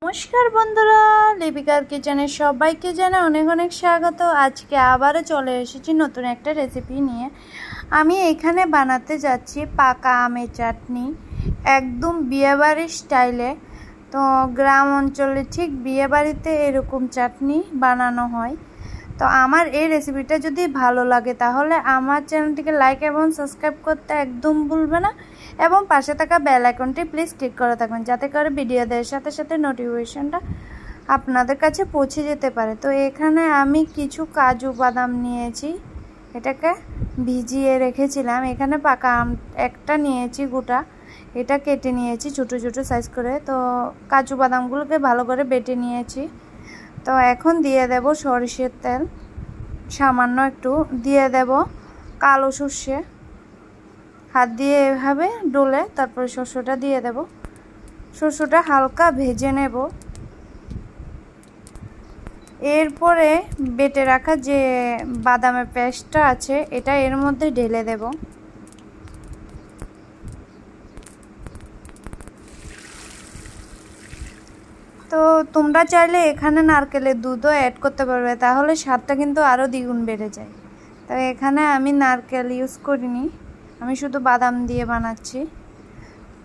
নমস্কার বন্ধুরা, লিপিকার কিচেনে সবাইকে জানাই অনেক অনেক স্বাগত। আজকে আবারও চলে এসেছি নতুন একটা রেসিপি নিয়ে। আমি এখানে বানাতে যাচ্ছি পাকা আমের চাটনি, একদম বিয়েবাড়ির স্টাইলে। তো গ্রাম অঞ্চলে ঠিক বিয়েবাড়িতে এরকম চাটনি বানানো হয়। তো আমার এই রেসিপিটা যদি ভালো লাগে তাহলে আমার চ্যানেলটিকে লাইক এবং সাবস্ক্রাইব করতে একদম ভুলবে না, এবং পাশে থাকা বেল আইকনটি প্লিজ ক্লিক করে থাকবেন, যাতে করে ভিডিও দেওয়ার সাথে সাথে নোটিফিকেশনটা আপনাদের কাছে পৌঁছে যেতে পারে। তো এখানে আমি কিছু কাজু বাদাম নিয়েছি, এটাকে ভিজিয়ে রেখেছিলাম। এখানে পাকা আম একটা নিয়েছি গোটা, এটা কেটে নিয়েছি ছোটো ছোটো সাইজ করে। তো কাজু বাদামগুলোকে ভালো করে বেটে নিয়েছি। তো এখন দিয়ে দেব সরিষার তেল, সামান্য একটু দিয়ে দেব কালো সর্ষে, হাত দিয়ে এভাবে ডলে তারপরে সর্ষেটা দিয়ে দেব। সর্ষেটা হালকা ভেজে নেব। এরপরে বেটে রাখা যে বাদামের পেস্টটা আছে এটা এর মধ্যে ঢেলে দেব। তো তোমরা চাইলে এখানে নারকেলের দুধও অ্যাড করতে পারবে, তাহলে স্বাদটা কিন্তু আরও দ্বিগুণ বেড়ে যায়। তো এখানে আমি নারকেল ইউজ করিনি, আমি শুধু বাদাম দিয়ে বানাচ্ছি।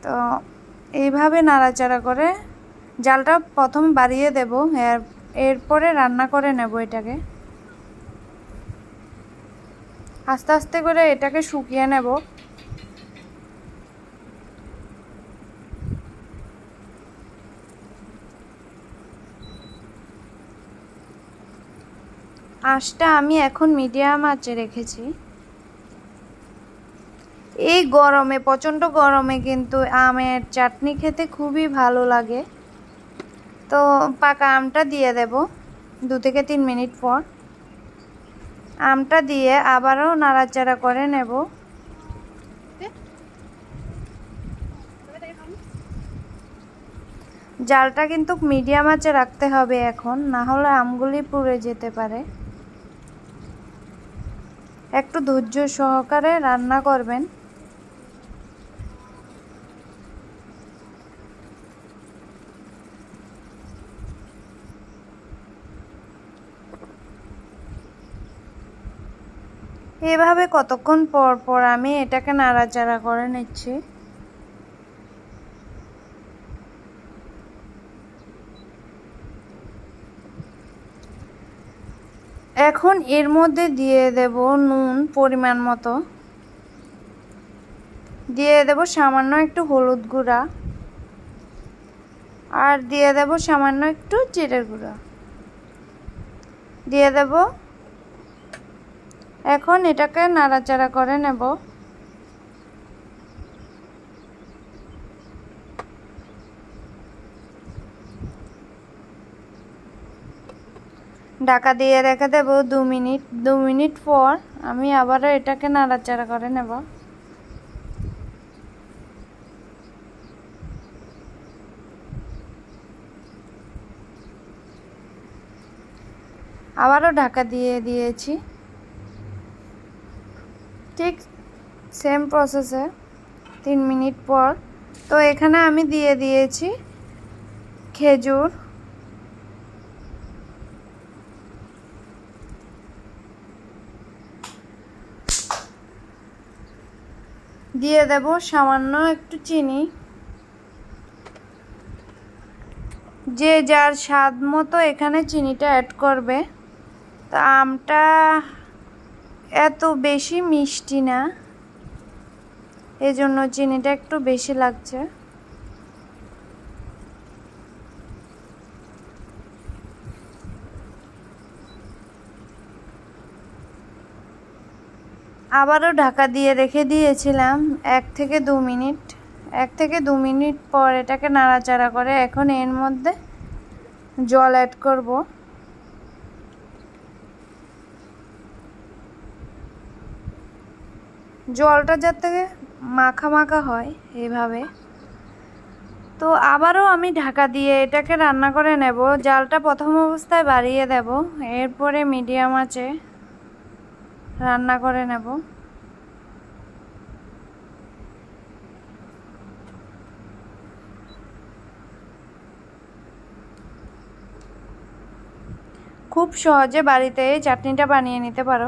তো এইভাবে নাড়াচাড়া করে জালটা প্রথম বাড়িয়ে দেব, এরপরে রান্না করে নেব এটাকে। আস্তে আস্তে করে এটাকে শুকিয়ে নেব। আঁচটা আমি এখন মিডিয়াম আঁচে রেখেছি। এই গরমে, প্রচণ্ড গরমে কিন্তু আমের চাটনি খেতে খুবই ভালো লাগে। তো পাকা আমটা দিয়ে দেব 2 থেকে 3 মিনিট পর। আমটা দিয়ে আবারও নাড়াচাড়া করে নেব। জালটা কিন্তু মিডিয়াম আঁচে রাখতে হবে এখন, না হলে আমগুলি পুড়ে যেতে পারে। একটু ধৈর্য সহকারে রান্না করবেন। এভাবে কতক্ষণ পর পর আমি এটাকে নাড়াচাড়া করে নিচ্ছি। এখন এর মধ্যে দিয়ে দেব নুন পরিমাণ মতো, দিয়ে দেব সামান্য একটু হলুদ গুঁড়া, আর দিয়ে দেব সামান্য একটু জিরের গুঁড়া দিয়ে দেব। এখন এটাকে নাড়াচাড়া করে নেব। ঢাকা দিয়ে রেখে দেব 2 মিনিট। 2 মিনিট পর আমি আবারও এটাকে নাড়াচাড়া করে নেব। আবারও ঢাকা দিয়ে দিয়েছি, ঠিক সেম প্রসেসে 3 মিনিট পর। তো এখানে আমি দিয়ে দিয়েছি খেজুর, দিয়ে দেব সামান্য একটু চিনি, যে যার স্বাদ মতো এখানে চিনিটা অ্যাড করবে। তো আমটা এত বেশি মিষ্টি না, এজন্য চিনিটা একটু বেশি লাগছে। আবারও ঢাকা দিয়ে রেখে দিয়েছিলাম 1 থেকে 2 মিনিট। 1 থেকে 2 মিনিট পর এটাকে নাড়াচাড়া করে এখন এর মধ্যে জল অ্যাড করব। জলটা যাতে মাখা মাখা হয় এইভাবে। তো আবারও আমি ঢাকা দিয়ে এটাকে রান্না করে নেব। জালটা প্রথম অবস্থায় বাড়িয়ে দেব, এরপরে মিডিয়াম আঁচে রান্না করে নেব। খুব সহজে বাড়িতে এই চাটনিটা বানিয়ে নিতে পারো।